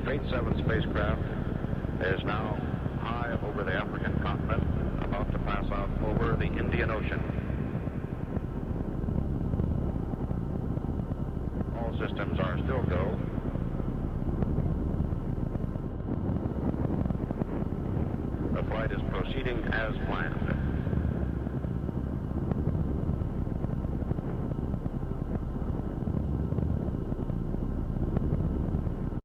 Fate 7 spacecraft is now high over the African continent, about to pass out over the Indian Ocean. All systems are still go. The flight is proceeding as planned.